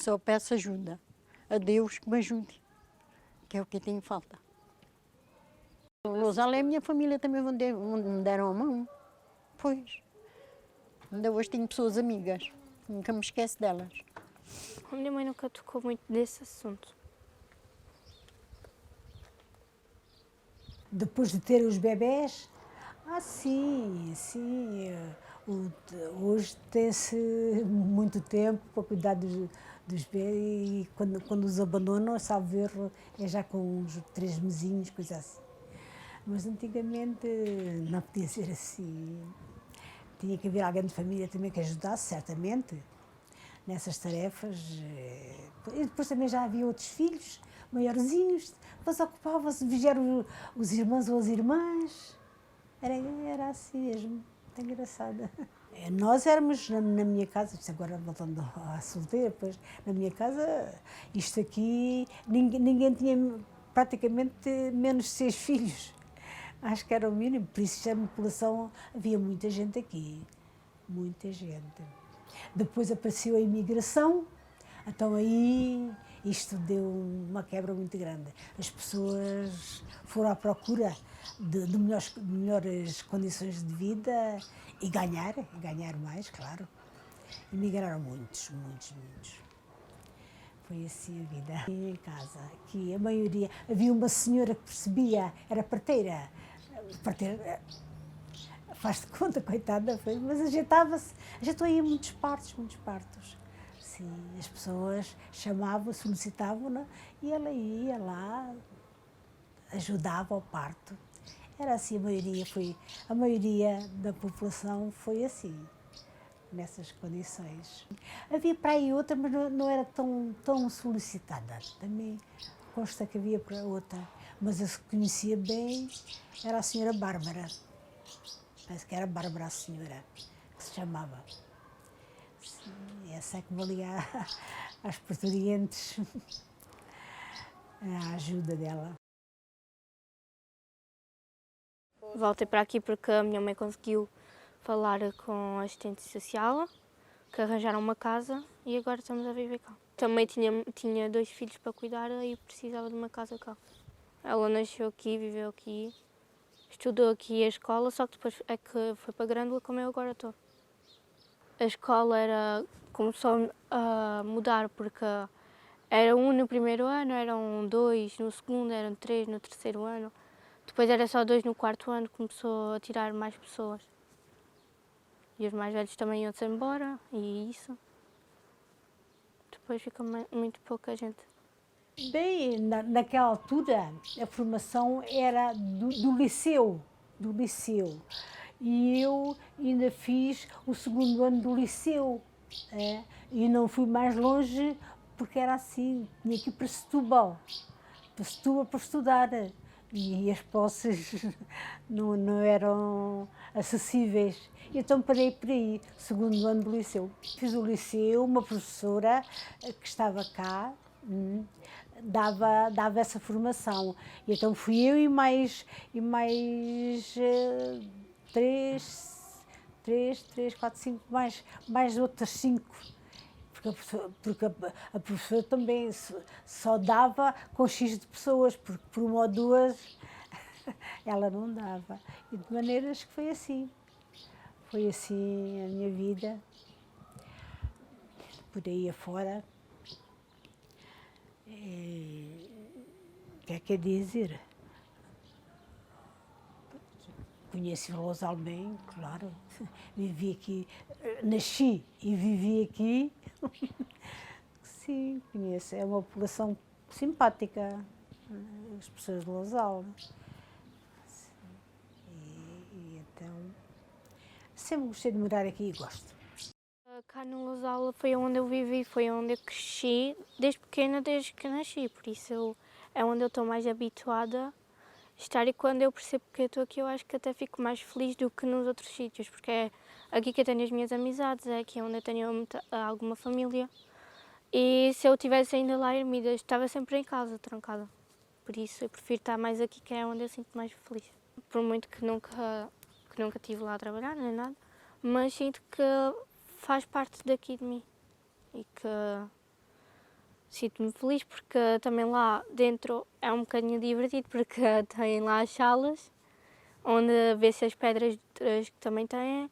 só peço ajuda. A Deus que me ajude, que é o que tem falta. O Lousal e a minha família também me deram a mão. Pois. Ainda hoje tenho pessoas amigas. Nunca me esqueço delas. A minha mãe nunca tocou muito desse assunto. Depois de ter os bebés, sim. Hoje tem-se muito tempo para cuidar dos bebés e quando os abandonam, salvo erro, é já com uns 3 mesinhos, coisa assim. Mas antigamente não podia ser assim. Tinha que haver alguém de família também que ajudasse, certamente, nessas tarefas. E depois também já havia outros filhos, maiorzinhos, depois ocupavam-se de vigiar os irmãos ou as irmãs. Era assim mesmo, muito engraçada. Nós éramos, na minha casa, agora voltando à solteira, pois, na minha casa, isto aqui, ninguém tinha praticamente menos de 6 filhos. Acho que era o mínimo, por isso a população, havia muita gente aqui, muita gente. Depois apareceu a imigração, então aí isto deu uma quebra muito grande. As pessoas foram à procura de melhores condições de vida e ganhar mais, claro. Imigraram muitos. Foi assim a vida. Em casa, aqui a maioria, havia uma senhora que percebia, era parteira, faz de conta, coitada, mas ajeitava-se, ajeitou aí muitos partos. Sim, as pessoas chamavam, solicitavam-na e ela ia lá, ajudava ao parto. Era assim, a maioria da população foi assim, nessas condições. Havia para aí outra, mas não era tão solicitada. Também consta que havia para outra, mas eu conhecia bem, era a senhora Bárbara. Parece que era Bárbara a senhora, que se chamava. Sim, essa é que valia às parturientes a ajuda dela. Voltei para aqui porque a minha mãe conseguiu falar com a assistente social, que arranjaram uma casa e agora estamos a viver cá. Também tinha 2 filhos para cuidar e precisava de uma casa cá. Ela nasceu aqui, viveu aqui, estudou aqui a escola, só que depois é que foi para Grândola como eu agora estou. A escola começou a mudar porque era 1 no primeiro ano, eram 2 no segundo, eram 3 no terceiro ano. Depois era só 2 no quarto ano, começou a tirar mais pessoas. E os mais velhos também iam-se embora, e isso. Depois fica muito pouca gente. Bem, naquela altura, a formação era do liceu. E eu ainda fiz o segundo ano do liceu. E não fui mais longe porque era assim, tinha que ir para Setúbal para estudar. E as posses não eram acessíveis. Então parei por aí, segundo ano do liceu. Fiz o liceu, uma professora que estava cá, dava essa formação. E então fui eu e mais três, quatro, cinco, mais outras 5. Porque a professora também só dava com X de pessoas, porque por 1 ou 2 ela não dava. E de maneiras que foi assim. Foi assim a minha vida, por aí afora. O que é que é dizer? Conheci o Lousal bem, claro. Vivi aqui, nasci e vivi aqui. Sim, conheço. É uma população simpática, as pessoas de Lousal. E então, sempre gostei de morar aqui e gosto. Cá no Lousal foi onde eu vivi, foi onde eu cresci, desde pequena, desde que nasci. Por isso é onde eu estou mais habituada a estar, e quando eu percebo que eu estou aqui, eu acho que até fico mais feliz do que nos outros sítios, porque é aqui que eu tenho as minhas amizades, é aqui onde eu tenho alguma família. E se eu estivesse ainda lá ermida, estava sempre em casa, trancada. Por isso eu prefiro estar mais aqui, que é onde eu sinto mais feliz. Por muito que nunca estive lá a trabalhar, nem nada, mas sinto que faz parte daqui de mim e que Sinto-me feliz porque também lá dentro é um bocadinho divertido porque tem lá as salas onde vê-se as pedras que também têm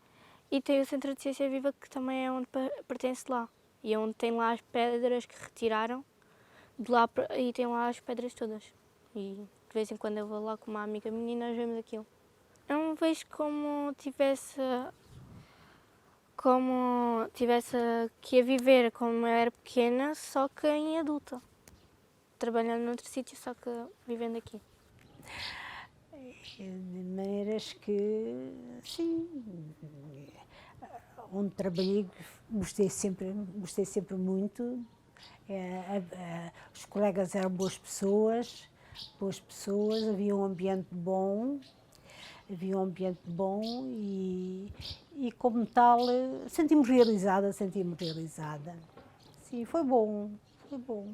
e tem o Centro de Ciência Viva que também é onde pertence lá e é onde tem lá as pedras que retiraram de lá e tem lá as pedras todas e de vez em quando eu vou lá com uma amiga minha e nós vemos aquilo. Eu não vejo como tivesse que a viver como eu era pequena, só que em adulta. Trabalhando noutro sítio, só que vivendo aqui. De maneiras que, sim, onde trabalhei gostei sempre muito. Os colegas eram boas pessoas, havia um ambiente bom, e como tal senti-me realizada. Sim, foi bom.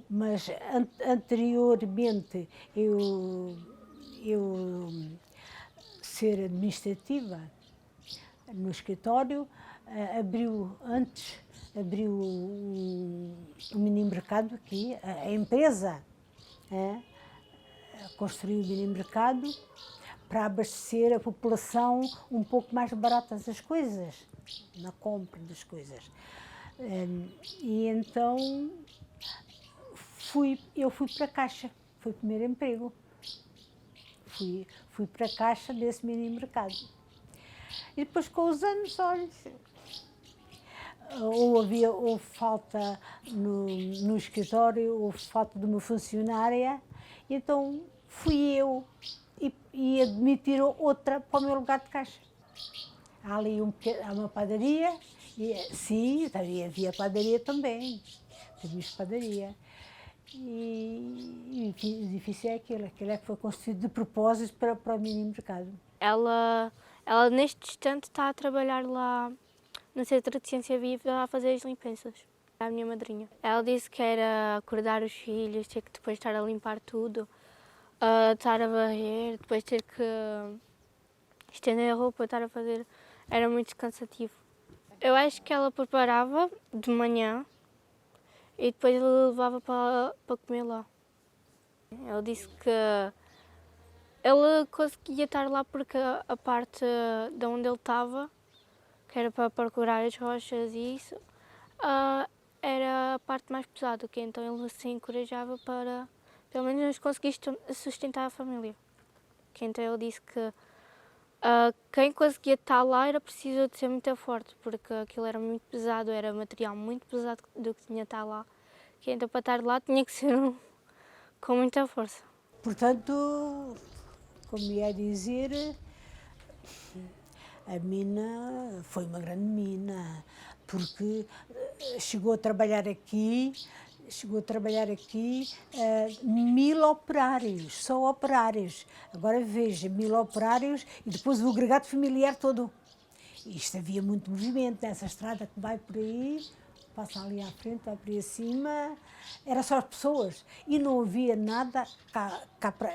Mas anteriormente eu ser administrativa no escritório, abriu um mini mercado aqui, a empresa construiu um mini mercado para abastecer a população um pouco mais baratas as coisas, na compra das coisas. E então eu fui para a Caixa, foi o primeiro emprego. Fui para a Caixa desse mini mercado. E depois com os anos, olha, houve falta no escritório, houve falta de uma funcionária, então fui eu e admitiram outra para o meu lugar de caixa. Há ali há uma padaria, sim, havia padaria também, temos padaria. E o edifício é aquele é que foi construído de propósito para o mini mercado. Ela neste instante está a trabalhar lá no Centro de Ciência Viva a fazer as limpezas. É a minha madrinha. Ela disse que era acordar os filhos, ter que depois estar a limpar tudo, estar a varrer, depois ter que estender a roupa, estar a fazer. Era muito cansativo. Eu acho que ela preparava de manhã e depois ele levava para comer lá. Ele disse que ele conseguia estar lá porque a parte de onde ele estava, que era para procurar as rochas e isso, era a parte mais pesada, que então ele se encorajava para pelo menos conseguir sustentar a família. Que então ele disse que quem conseguia estar lá era preciso de ser muito forte, porque aquilo era muito pesado, era material muito pesado do que tinha estar lá. Que então para estar lá tinha que ser com muita força. Portanto, como ia dizer, a mina foi uma grande mina, porque chegou a trabalhar aqui 1000 operários, só operários. Agora veja, 1000 operários e depois o agregado familiar todo. Isto havia muito movimento nessa estrada que vai por aí, passa ali à frente, vai por aí acima, era só as pessoas e não havia nada cá para.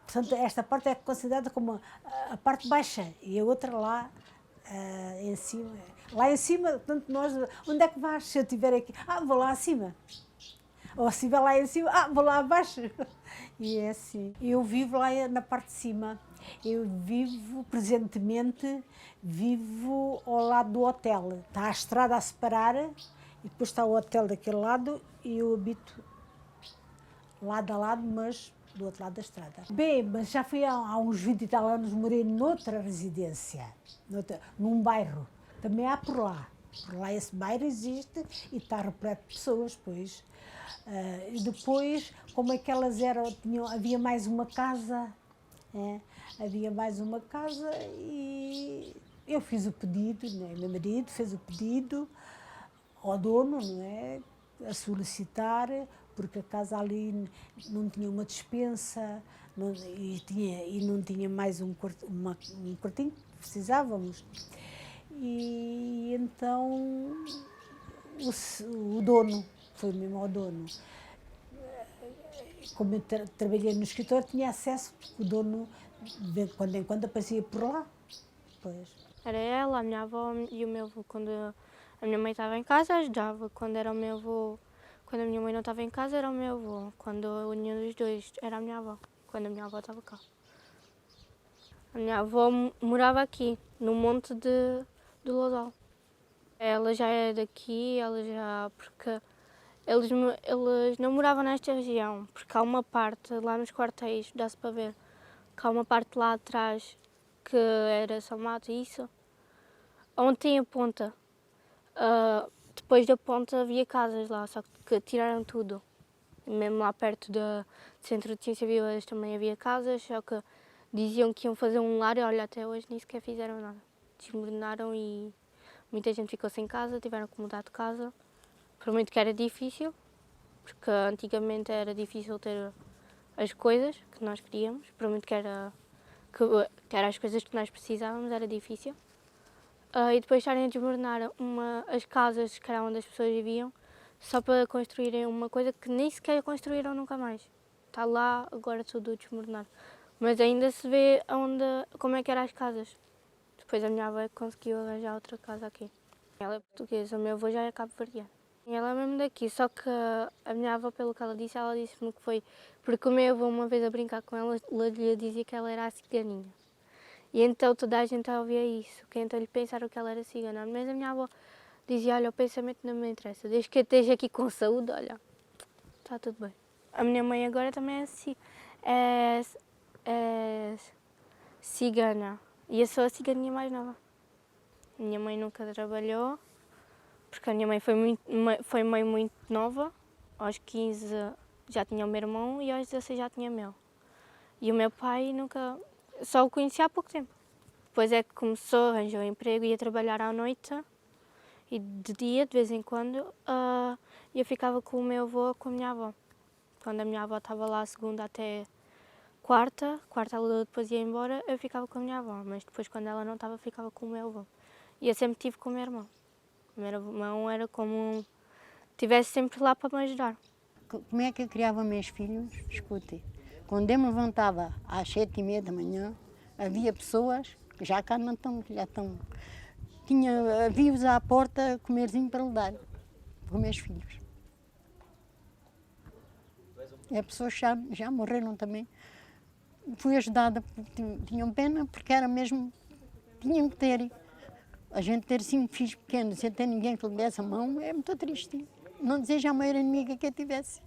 Portanto, esta parte é considerada como a parte baixa e a outra lá em cima. Lá em cima, portanto, nós, onde é que vais? Se eu estiver aqui, vou lá acima. Ou se estiver lá em cima, vou lá abaixo. E é assim. Eu vivo lá na parte de cima. Eu presentemente, ao lado do hotel. Está a estrada a separar e depois está o hotel daquele lado e eu habito lado a lado, mas do outro lado da estrada. Bem, mas já fui há uns 20 e tal anos, morei noutra residência, num bairro. Também há por lá. Por lá esse bairro existe e está repleto de pessoas, pois. E depois, como aquelas havia mais uma casa, e eu fiz o pedido, né? Meu marido fez o pedido ao dono, não é? A solicitar, porque a casa ali não tinha uma despensa e não tinha mais um quartinho que precisávamos. E então o dono, foi mesmo ao dono. Como eu trabalhei no escritório, tinha acesso, o dono de quando em quando aparecia por lá. Pois. Era ela, a minha avó e o meu avô. Quando a minha mãe estava em casa, ajudava. Quando era o meu avô Quando a minha mãe não estava em casa era o meu avô. Quando nenhum dos dois era a minha avó. Quando a minha avó estava cá. A minha avó morava aqui, no monte do Lodal. Ela já é daqui, porque eles não moravam nesta região, porque há uma parte lá nos quartéis, dá-se para ver, que há uma parte lá atrás que era só mato e isso, onde tem a ponta. Depois da ponta havia casas lá, só que tiraram tudo. Mesmo lá perto do Centro de Ciência Viva também havia casas, só que diziam que iam fazer um lar e olha, até hoje nem sequer fizeram nada. Desmoronaram e muita gente ficou sem casa, tiveram que mudar de casa. Por muito que era difícil, porque antigamente era difícil ter as coisas que nós queríamos, por muito que era as coisas que nós precisávamos, era difícil. E depois estarem a desmoronar as casas que era onde as pessoas viviam, só para construírem uma coisa que nem sequer construíram nunca mais. Está lá agora tudo desmoronado. Mas ainda se vê como é que eram as casas. Depois a minha avó conseguiu arranjar outra casa aqui. Ela é portuguesa, o meu avô já é cabo-verdiano. E ela é mesmo daqui, só que a minha avó, pelo que ela disse-me que foi porque o meu avô, uma vez a brincar com ela, lhe dizia que ela era a ciganinha. E então toda a gente ouvia isso, que então lhe pensaram que ela era cigana. Mas a minha avó dizia, olha, o pensamento não me interessa, desde que eu esteja aqui com saúde, olha, está tudo bem. A minha mãe agora também é cigana, e eu sou a ciganinha mais nova. A minha mãe nunca trabalhou, porque a minha mãe foi mãe muito nova, aos 15 já tinha o meu irmão e aos 16 já tinha o meu. E o meu pai só o conhecia há pouco tempo. Depois é que começou, arranjou emprego, ia trabalhar à noite e de dia, de vez em quando, eu ficava com o meu avô, com a minha avó. Quando a minha avó estava lá segunda até quarta ela depois ia embora, eu ficava com a minha avó, mas depois quando ela não estava, ficava com o meu avô. E eu sempre estive com o meu irmão. O meu irmão era como estivesse sempre lá para me ajudar. Como é que eu criava meus filhos? Escute, quando eu me levantava às 7h30 da manhã, havia pessoas que já cá não estão, que já estão. Havia-os à porta comerzinho para lhe dar, para os meus filhos. E as pessoas já morreram também. Fui ajudada, porque tinham pena, porque era mesmo, tinham que ter. A gente ter 5 filhos pequenos sem ter ninguém que lhe desse a mão é muito triste. Não desejo a maior inimiga que eu tivesse.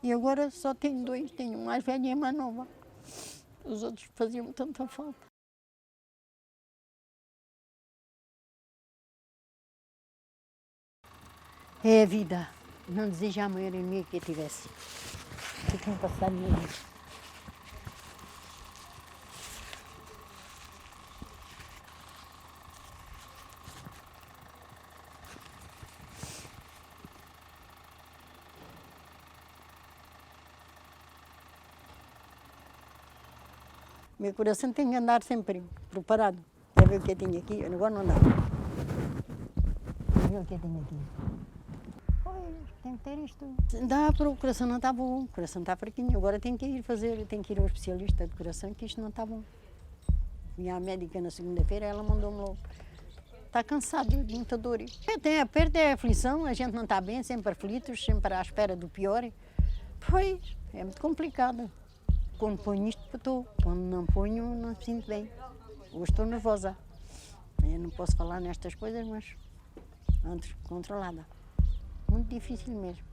E agora só tenho 2, tenho um mais velho e a mais nova. Os outros faziam tanta falta. É a vida. Não desejo a maior inimiga que eu tivesse. Que tinha passado na vida. Meu coração tem que andar sempre preparado para ver o que eu tenho aqui. Agora não dá. Para ver o que eu tenho aqui. Pois, tem que ter isto. Dá para o coração não está bom, o coração está fraquinho. Agora tenho que ir ao especialista de coração, que isto não está bom. Vinha à médica na segunda-feira, ela mandou-me logo. Está cansado de muita dor. Tem a perda, é a aflição, a gente não está bem, sempre aflitos, sempre à espera do pior. Pois, é muito complicado. Quando ponho isto, estou. Quando não ponho, não me sinto bem. Hoje estou nervosa. Eu não posso falar nestas coisas, mas ando controlada. Muito difícil mesmo.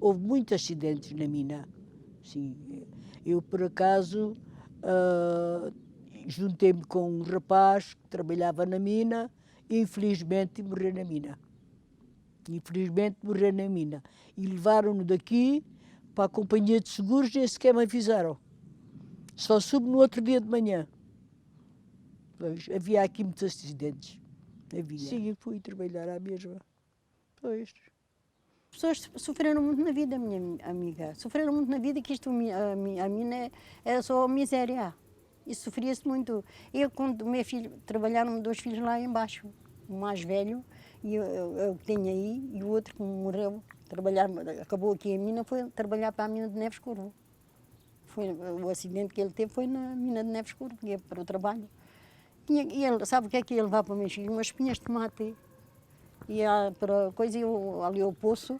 houve muitos acidentes na mina. Sim. Eu, por acaso, juntei-me com um rapaz que trabalhava na mina e, infelizmente, morreu na mina. Infelizmente, morreu na mina. E levaram-no daqui para a companhia de seguros, nem sequer me avisaram. Só soube no outro dia de manhã. Pois, havia aqui muitos acidentes. Havia. Sim, eu fui trabalhar à mesma. Pois. As pessoas sofreram muito na vida, minha amiga. Sofreram muito na vida, que isto, a mina era só miséria. E sofria-se muito. Eu, quando o meu filho, trabalharam 2 filhos lá embaixo. O mais velho, e eu que tenho aí, e o outro que morreu, acabou aqui a mina, foi trabalhar para a mina de Neves Escuro. O acidente que ele teve foi na mina de Neves Escuro, que ia para o trabalho. E ele, sabe o que é que ia levar para os meus filhos? Umas espinhas de tomate. Ia para coisa, ali ao poço,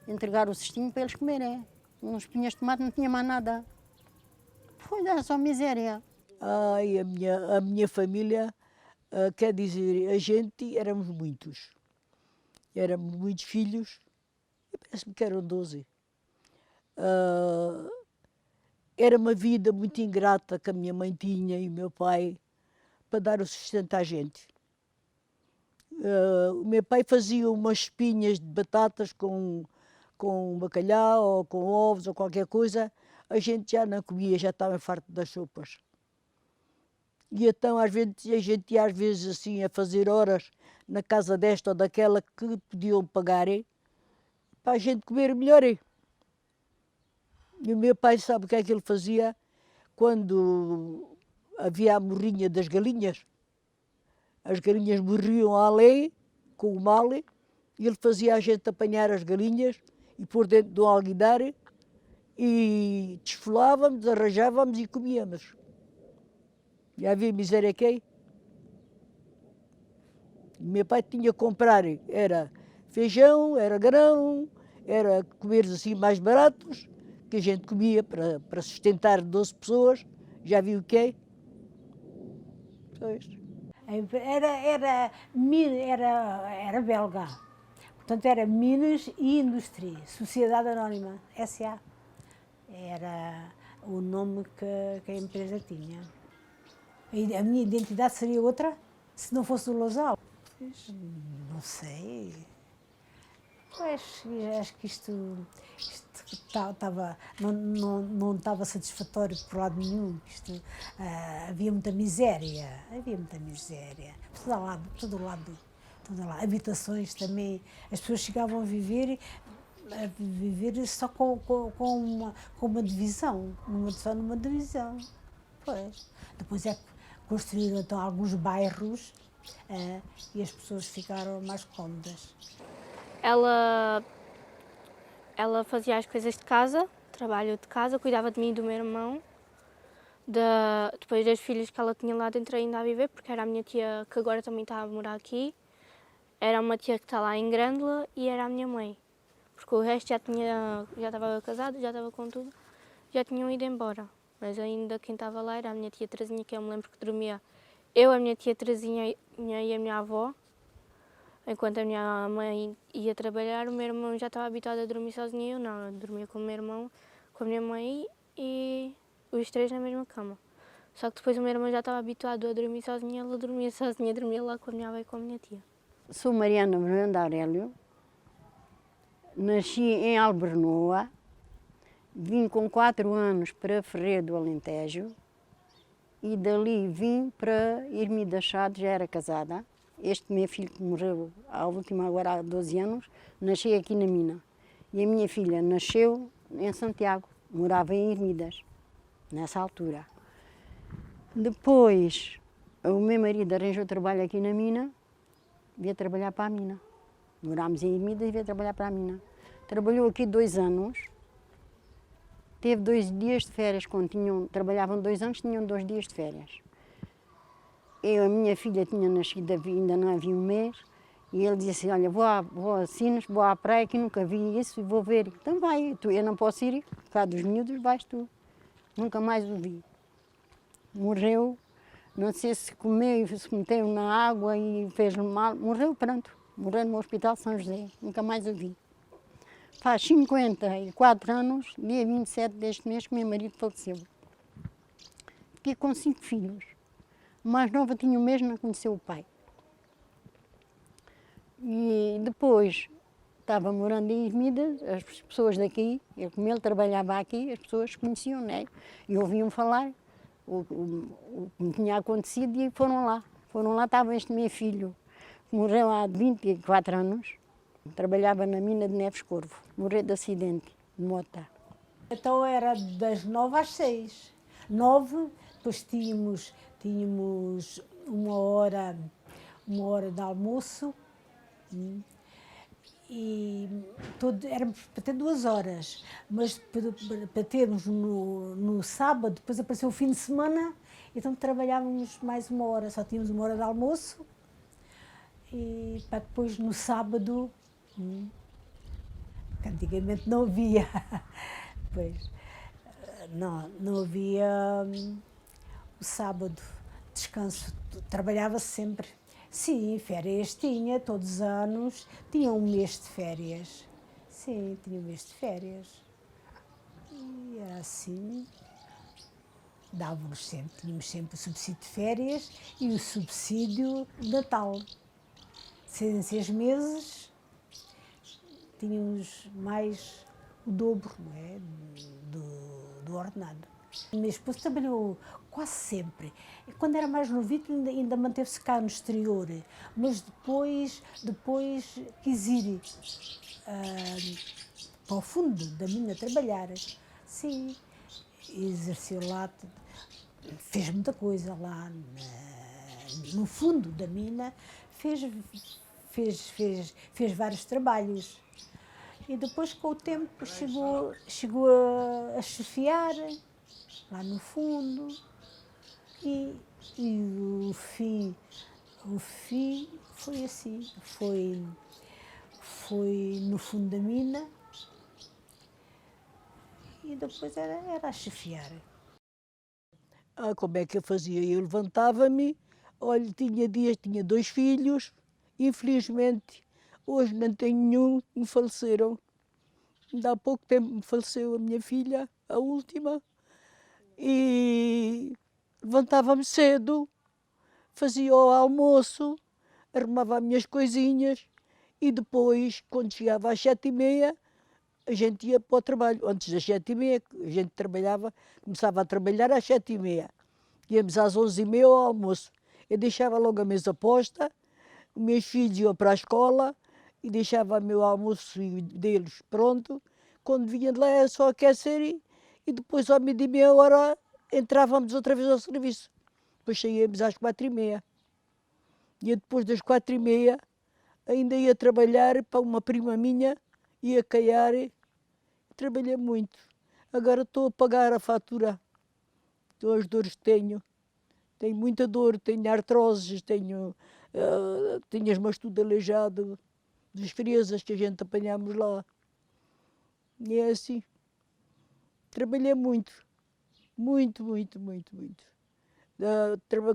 entregar o cestinho para eles comerem. Umas espinhas de tomate, não tinha mais nada. Era só miséria. Ai, a minha família, quer dizer, a gente, éramos muitos. Éramos muitos filhos, parece-me que eram 12. Era uma vida muito ingrata que a minha mãe tinha e o meu pai para dar o sustento à gente. O meu pai fazia umas espinhas de batatas com bacalhau ou com ovos ou qualquer coisa, a gente já não comia, já estava farto das sopas. E então às vezes, a gente ia às vezes assim a fazer horas na casa desta ou daquela que podiam pagar para a gente comer melhor. E o meu pai sabe o que é que ele fazia quando havia a morrinha das galinhas? As galinhas morriam à lei, com o mal, e ele fazia a gente apanhar as galinhas e pôr dentro de um alguidar e desfolávamos, arranjávamos e comíamos. Já havia miséria que aí? Meu pai tinha que comprar, era feijão, era grão, era comer assim mais baratos, que a gente comia para sustentar 12 pessoas. Já viu o que é? Pois. Era belga. Portanto, era Minas e Indústria, Sociedade Anónima, SA. Era o nome que a empresa tinha. E a minha identidade seria outra se não fosse do Lousal? Não sei. Pois, acho que isto não estava satisfatório por lado nenhum. Havia muita miséria. Todo lado. Habitações também. As pessoas chegavam a viver só com uma divisão, só numa divisão. Pois. Depois é que construíram então alguns bairros e as pessoas ficaram mais cómodas. Ela fazia as coisas de casa, trabalho de casa, cuidava de mim e do meu irmão. Depois das filhas que ela tinha lá dentro ainda a viver, porque era a minha tia que agora também está a morar aqui. Era uma tia que está lá em Grândola e era a minha mãe. Porque o resto já estava casado, já estava com tudo, já tinham ido embora. Mas ainda quem estava lá era a minha tia Terezinha, que eu me lembro que dormia eu, a minha tia Terezinha e a minha avó. Enquanto a minha mãe ia trabalhar, o meu irmão já estava habituado a dormir sozinho. Eu não, eu dormia com o meu irmão, com a minha mãe e os 3 na mesma cama. Só que depois o meu irmão já estava habituado a dormir sozinho, ela dormia sozinha, dormia lá com a minha avó e com a minha tia. Sou Mariana Branda Aurélio, nasci em Albernoa, vim com 4 anos para Ferreira do Alentejo e dali vim para Ermida Chade, já era casada. Este meu filho que morreu agora há 12 anos, nasci aqui na mina. E a minha filha nasceu em Santiago, morava em Ermidas, nessa altura. Depois, o meu marido arranjou trabalho aqui na mina, veio trabalhar para a mina. Morámos em Ermidas e veio trabalhar para a mina. Trabalhou aqui 2 anos, teve 2 dias de férias, trabalhavam 2 anos, tinham 2 dias de férias. A minha filha tinha nascido, ainda não havia um mês, e ele disse assim, olha, vou a Sines, vou à praia, que nunca vi isso, e vou ver. Então vai, eu não posso ir, cá dos miúdos vais tu. Nunca mais o vi. Morreu, não sei se comeu, se meteu na água e fez mal, morreu, pronto. Morreu no Hospital São José, nunca mais o vi. Faz 54 anos, dia 27 deste mês, que meu marido faleceu. Fiquei com 5 filhos. A mais nova tinha um mês, não conheceu o pai. E depois estava morando em Ermidas, as pessoas daqui, como ele trabalhava aqui, as pessoas conheciam, né? E ouviam falar o que me tinha acontecido e foram lá. Foram lá, estava este meu filho, que morreu há 24 anos, trabalhava na mina de Neves Corvo, morreu de acidente de moto. Então era das 9 às 6. 9, depois tínhamos uma hora de almoço, e éramos para ter 2 horas, mas para termos no sábado, depois apareceu o fim de semana, então trabalhávamos mais 1 hora, só tínhamos 1 hora de almoço, e para depois no sábado, que antigamente não havia, pois, não havia o sábado, descanso, trabalhava sempre. Sim, férias tinha, todos os anos, tinha um mês de férias. Sim, tinha um mês de férias. E era assim, dávamos sempre, tínhamos sempre o subsídio de férias e o subsídio de Natal. 6 meses, tínhamos mais o dobro, não é, do ordenado. O meu esposo trabalhou quase sempre. Quando era mais novito ainda manteve-se cá no exterior, mas depois quis ir para o fundo da mina trabalhar. Sim, exerceu lá, fez muita coisa lá no fundo da mina, fez vários trabalhos. E depois, com o tempo, chegou a chefiar lá no fundo, e o fim foi assim, foi no fundo da mina, e depois era a chefiar. Como é que eu fazia? Eu levantava-me, olha, tinha 2 filhos, infelizmente hoje não tenho nenhum, me faleceram. Ainda há pouco tempo me faleceu a minha filha, a última, e levantava-me cedo, fazia o almoço, arrumava as minhas coisinhas e depois, quando chegava às 7h30, a gente ia para o trabalho. Antes das 7h30, a gente começava a trabalhar às 7h30. Íamos às 11h30 ao almoço. Eu deixava logo a mesa posta, os meus filhos iam para a escola e deixava o meu almoço deles pronto. Quando vinha de lá era só aquecer e depois ao meio-dia e meia hora entrávamos outra vez ao serviço. Depois saíamos às 4h30. E depois das 4h30 ainda ia trabalhar para uma prima minha, ia caiar, trabalhei muito. Agora estou a pagar a fatura. As dores que tenho. Tenho muita dor, tenho artroses, tenho as mãos tudo aleijado, das friezas que a gente apanhamos lá. E é assim. Trabalhei muito. Muito, muito, muito, muito.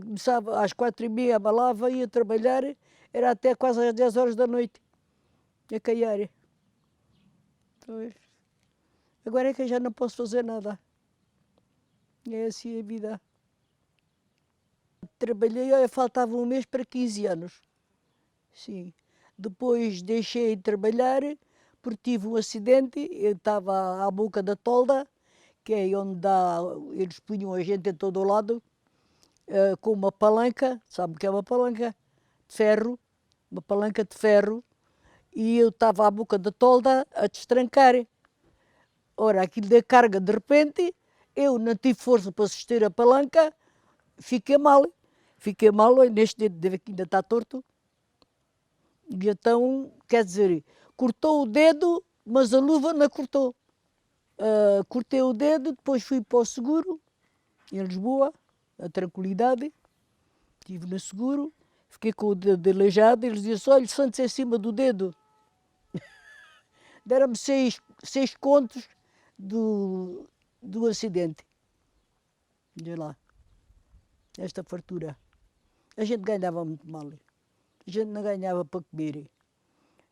Começava às 4h30, abalava, ia trabalhar, era até quase às 10 horas da noite, a caiar. Pois. Agora é que eu já não posso fazer nada. É assim a vida. Trabalhei, faltava um mês para 15 anos. Sim. Depois deixei de trabalhar porque tive um acidente. Eu estava à boca da tolda, que é onde eles punham a gente em todo o lado, com uma palanca, sabe o que é uma palanca? De ferro, uma palanca de ferro, e eu estava à boca da tolda a destrancar. Ora, aquilo da carga, de repente, eu não tive força para suster a palanca, fiquei mal. Fiquei mal, neste dedo aqui ainda está torto. E então, quer dizer, cortou o dedo, mas a luva não cortou. Cortei o dedo, depois fui para o seguro, em Lisboa, a Tranquilidade. Estive no seguro, fiquei com o dedo aleijado, eles diziam, olha, sente-se em cima do dedo. Deram-me 6 contos do acidente. De lá, esta fartura. A gente ganhava muito mal. A gente não ganhava para comer.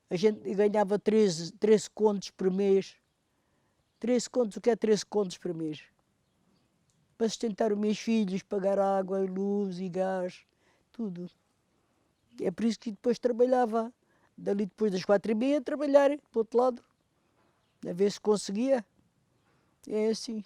A gente ganhava 13 contos por mês. 13 contos, o que é 13 contos por mês? Para sustentar os meus filhos, pagar água, luz e gás, tudo. É por isso que depois trabalhava. Dali depois das 4h30, trabalhar para o outro lado. A ver se conseguia. É assim.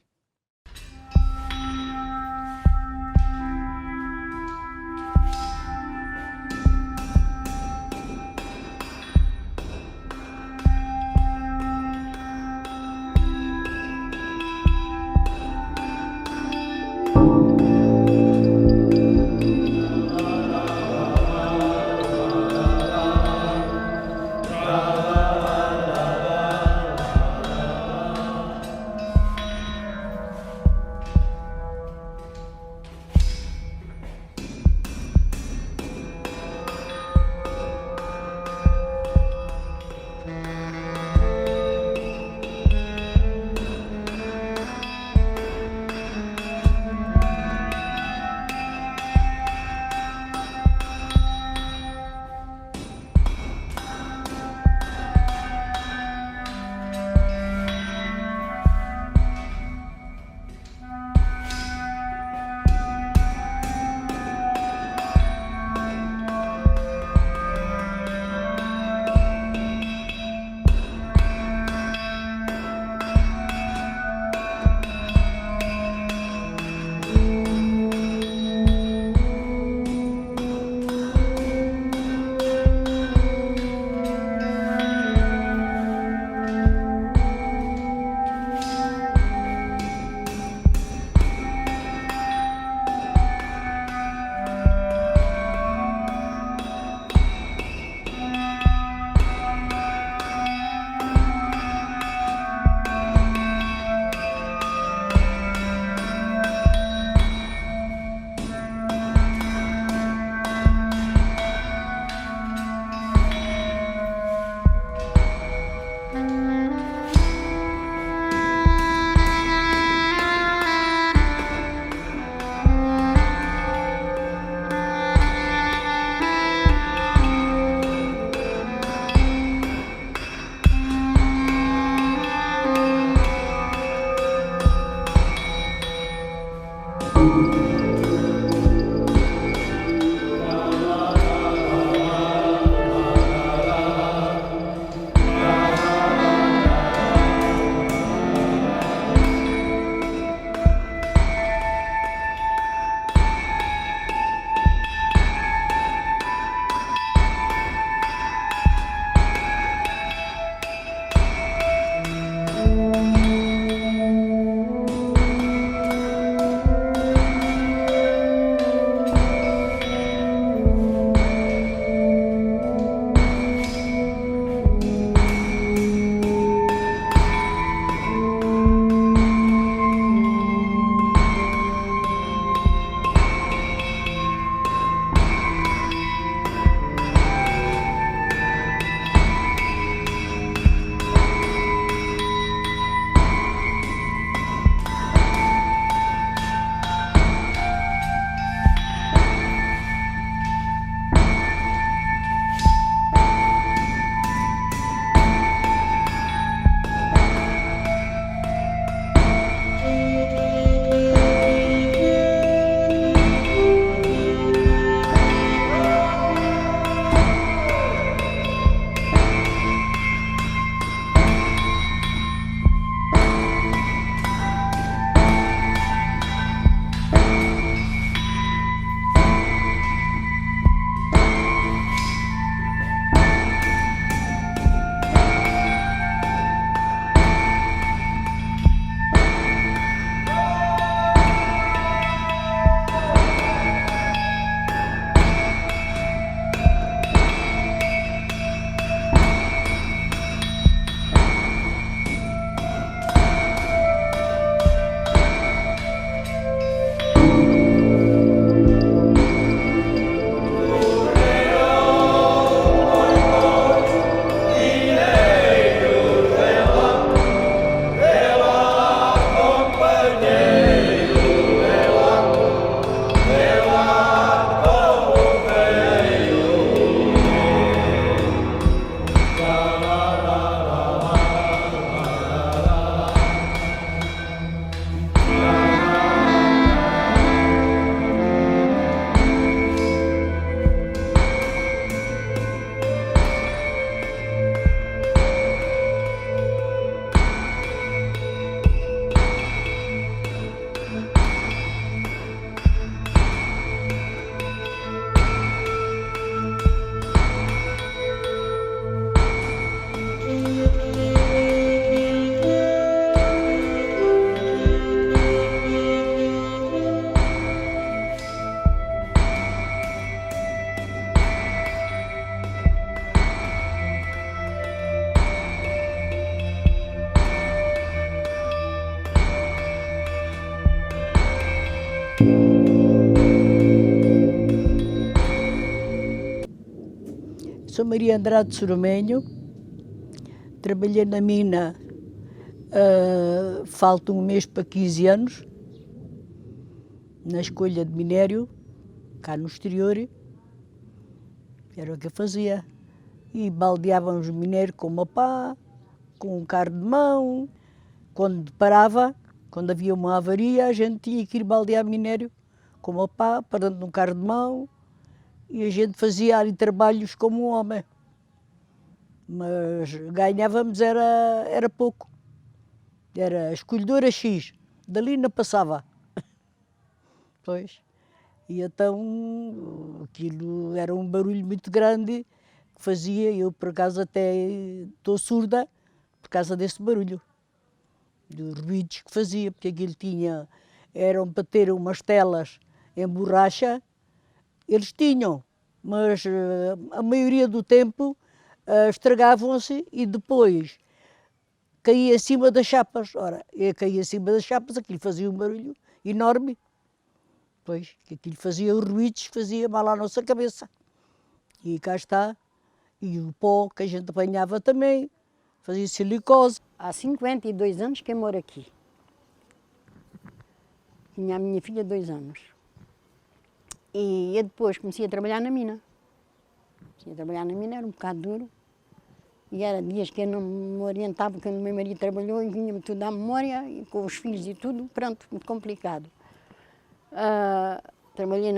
Sou Maria Andrade Soromenho, trabalhei na mina, falta um mês para 15 anos, na escolha de minério, cá no exterior, era o que eu fazia. E baldeávamos o minério com o meu pá, com um carro de mão. Quando parava, quando havia uma avaria, a gente tinha que ir baldear minério com o meu pá, parando num carro de mão, e a gente fazia ali trabalhos como um homem. Mas ganhávamos era pouco. Era escolhedora X, dali não passava. Pois. E então aquilo era um barulho muito grande que fazia, eu por acaso até estou surda por causa desse barulho, dos ruídos que fazia, porque aquilo tinha, eram para ter umas telas em borracha, eles tinham, mas a maioria do tempo estragavam-se e depois caía em cima das chapas. Ora, eu caía em cima das chapas, aquilo fazia um barulho enorme. Pois, que aquilo fazia os ruídos, fazia mal à nossa cabeça. E cá está. E o pó que a gente apanhava também, fazia silicose. Há 52 anos que eu moro aqui. Tinha a minha filha 2 anos. E eu depois comecei a trabalhar na mina. Comecei a trabalhar na mina, era um bocado duro. E era dias que eu não me orientava, quando o meu marido trabalhou e vinha-me tudo à memória, e com os filhos e tudo, pronto, muito complicado. Trabalhei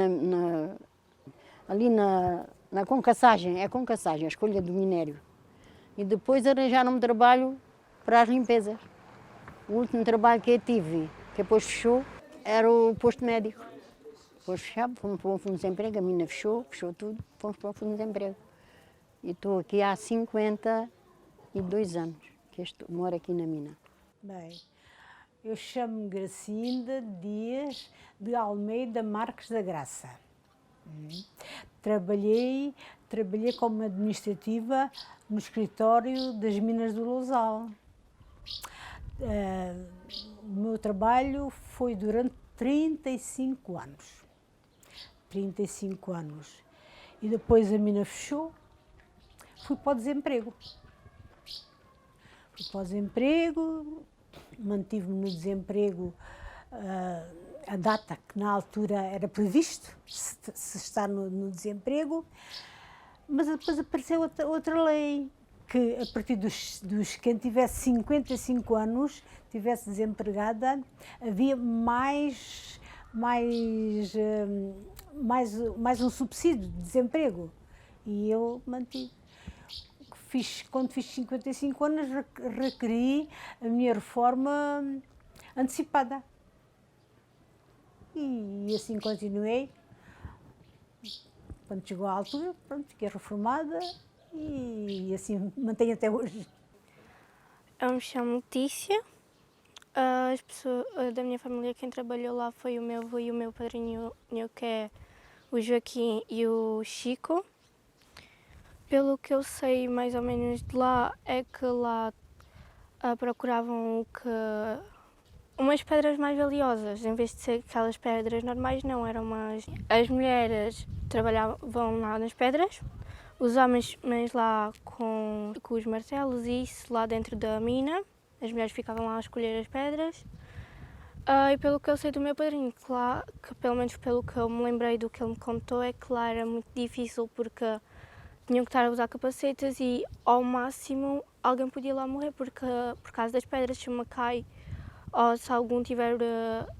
ali na concassagem, a escolha do minério. E depois arranjaram-me trabalho para as limpezas. O último trabalho que eu tive, que depois fechou, era o posto médico. Depois fechava, fomos para o fundo de desemprego, a mina fechou tudo, fomos para o fundo de desemprego. E estou aqui há 52 anos, que moro aqui na mina. Bem, eu chamo-me Gracinda Dias de Almeida Marques da Graça. Trabalhei como administrativa no escritório das Minas do Lousal. O meu trabalho foi durante 35 anos. 35 anos. E depois a mina fechou, fui para o desemprego. Mantive-me no desemprego a data que na altura era previsto, se estar no desemprego, mas depois apareceu outra lei, que a partir dos quem tivesse 55 anos, tivesse desempregada, havia mais um subsídio de desemprego. E eu mantive. Quando fiz 55 anos, requeri a minha reforma antecipada. E assim continuei. Quando chegou à altura, pronto, fiquei reformada e assim mantenho até hoje. Eu me chamo Letícia. As pessoas da minha família, quem trabalhou lá foi o meu avô e o meu padrinho, que é o Joaquim e o Chico. Pelo que eu sei mais ou menos de lá, é que lá procuravam umas pedras mais valiosas, em vez de ser aquelas pedras normais, não, eram umas... As mulheres trabalhavam lá nas pedras, os homens lá com os martelos e isso lá dentro da mina, as mulheres ficavam lá a escolher as pedras. E pelo que eu sei do meu padrinho, que pelo menos pelo que eu me lembrei do que ele me contou, é que lá era muito difícil porque tinham que estar a usar capacetes e ao máximo alguém podia lá morrer por causa das pedras, se uma cai ou se algum tiver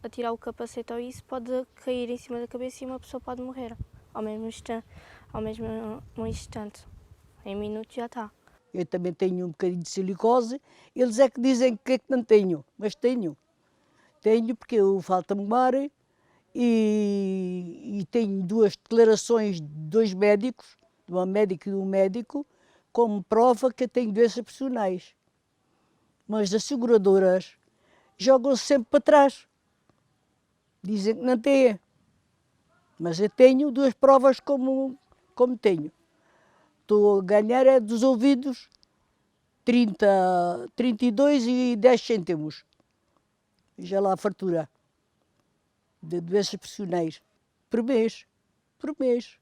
a tirar o capacete ou isso, pode cair em cima da cabeça e uma pessoa pode morrer ao mesmo instante. Em minutos já está. Eu também tenho um bocadinho de silicose, eles é que dizem que não tenho, mas tenho. Tenho porque falta-me mar e tenho 2 declarações de 2 médicos, de uma médica e de um médico, como prova que eu tenho doenças personais. Mas as seguradoras jogam-se sempre para trás. Dizem que não têm. Mas eu tenho 2 provas como tenho. Estou a ganhar é dos ouvidos 32 e 10 cêntimos. Já lá a fartura. de doenças profissionais. Por mês. Por mês.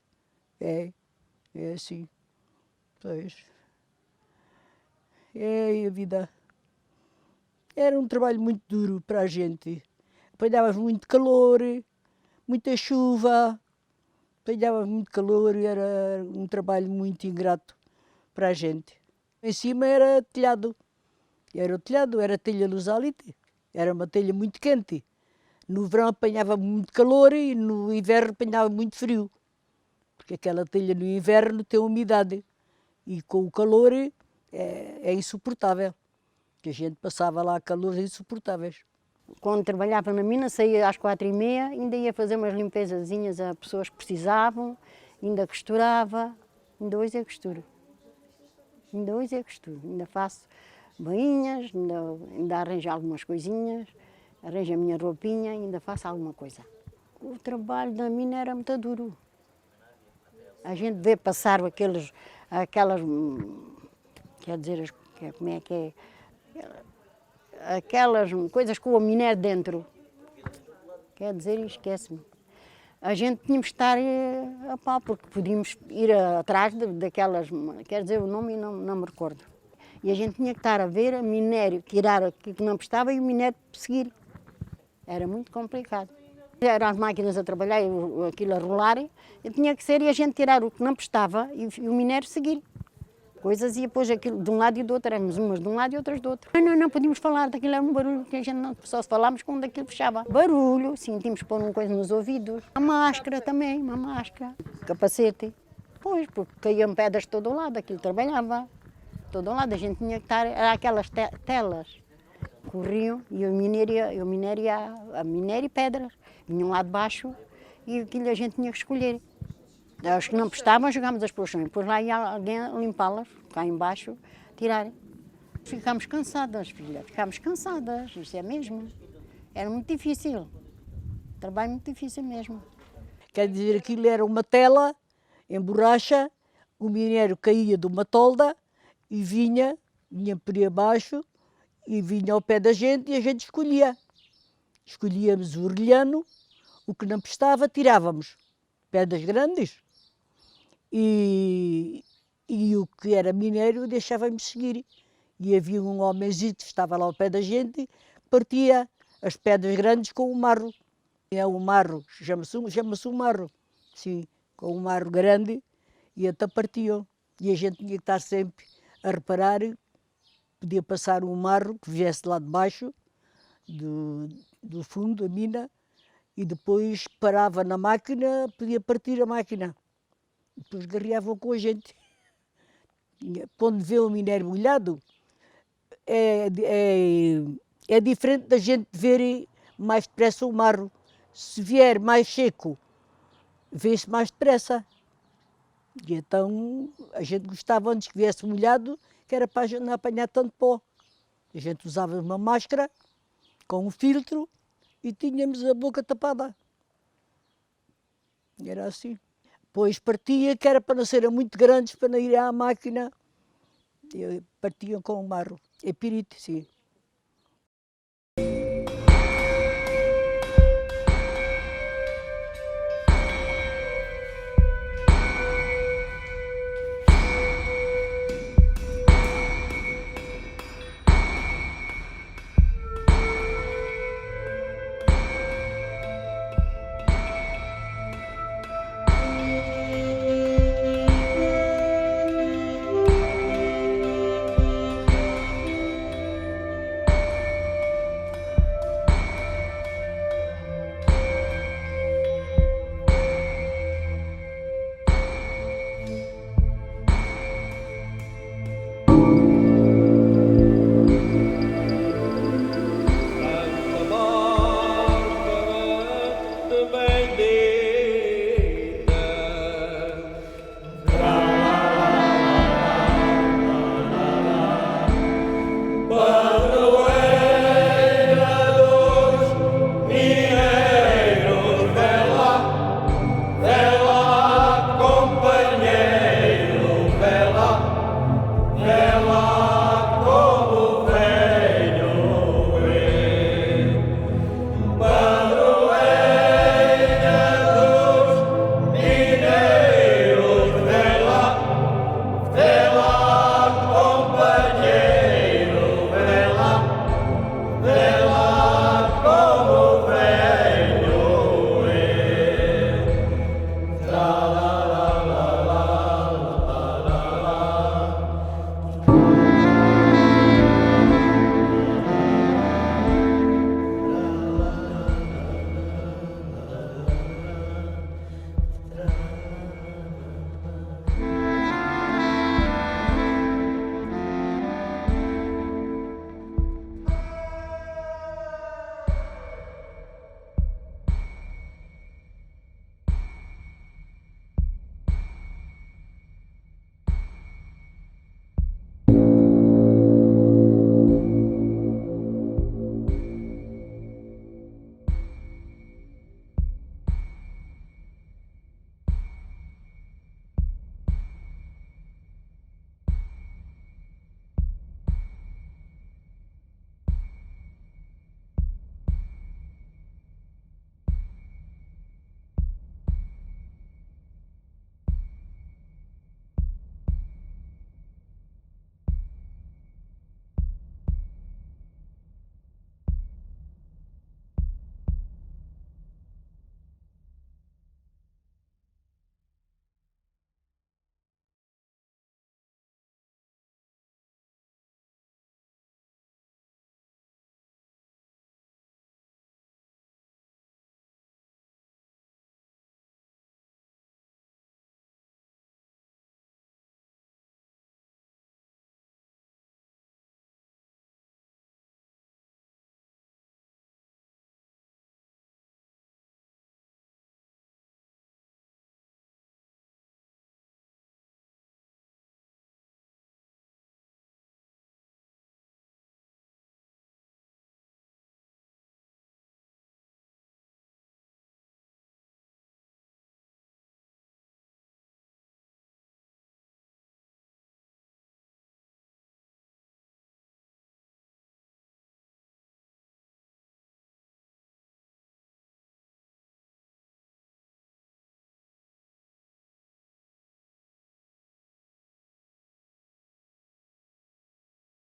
É assim. Pois. É a vida. Era um trabalho muito duro para a gente. Apanhávamos muito calor, muita chuva, apanhávamos muito calor e era um trabalho muito ingrato para a gente. Em cima era telhado. Era o telhado, era telha lusalite. Era uma telha muito quente. No verão apanhava muito calor e no inverno apanhava muito frio. Porque aquela telha no inverno tem umidade. E com o calor é insuportável. Que a gente passava lá calores insuportáveis. Quando trabalhava na mina, saía às 4h30, ainda ia fazer umas limpezazinhas a pessoas que precisavam, ainda costurava. Ainda hoje eu costuro. Ainda hoje eu costuro. Ainda faço bainhas, ainda arranjo algumas coisinhas, arranjo a minha roupinha, ainda faço alguma coisa. O trabalho da mina era muito duro. A gente vê passar aquelas, quer dizer, como é que é? Aquelas coisas com o minério dentro. Quer dizer, esquece-me. A gente tínhamos que estar a pau, porque podíamos ir atrás daquelas, quer dizer, o nome não me recordo. E a gente tinha que estar a ver o minério, tirar o que não prestava e o minério seguir. Era muito complicado. Eram as máquinas a trabalhar, aquilo a rolar, e tinha que ser e a gente tirar o que não prestava e o minério seguir. Coisas e depois aquilo de um lado e do outro, éramos umas de um lado e outras do outro. Não podíamos falar, daquilo era um barulho que a gente não, só se falávamos quando aquilo fechava. Barulho, sim, tínhamos que pôr uma coisa nos ouvidos. A máscara também, uma máscara, capacete. Pois, porque caíam pedras de todo o lado, aquilo trabalhava. De todo o lado, a gente tinha que estar, era aquelas telas, corriam e o minério e pedras, vinham lá de baixo e aquilo a gente tinha que escolher. Os que não prestavam, jogámos as pelos chão. Depois lá ia alguém limpá-las, cá embaixo, tirarem. Ficámos cansadas, filha, ficámos cansadas, isso é mesmo. Era muito difícil, trabalho muito difícil mesmo. Quer dizer, aquilo era uma tela em borracha, o minério caía de uma tolda e vinha por aí abaixo e vinha ao pé da gente e a gente escolhia. Escolhíamos o orelhano, o que não prestava tirávamos, pedras grandes. E o que era minério deixávamos seguir. E havia um homenzinho que estava lá ao pé da gente, partia as pedras grandes com o marro. É um marro, chama-se um marro, sim, com um marro grande, e até partiam. E a gente tinha que estar sempre a reparar, podia passar um marro que viesse lá de baixo, do fundo da mina, e depois parava na máquina, podia partir a máquina. Depois guerreavam com a gente. Quando vê o minério molhado, é diferente da gente ver mais depressa o marro. Se vier mais seco, vê-se mais depressa. E então a gente gostava antes que viesse molhado, que era para não apanhar tanto pó. A gente usava uma máscara com um filtro e tínhamos a boca tapada. Era assim. Depois partia, que era para não serem muito grandes, para não ir à máquina. Partiam com o marro. É pirite, sim.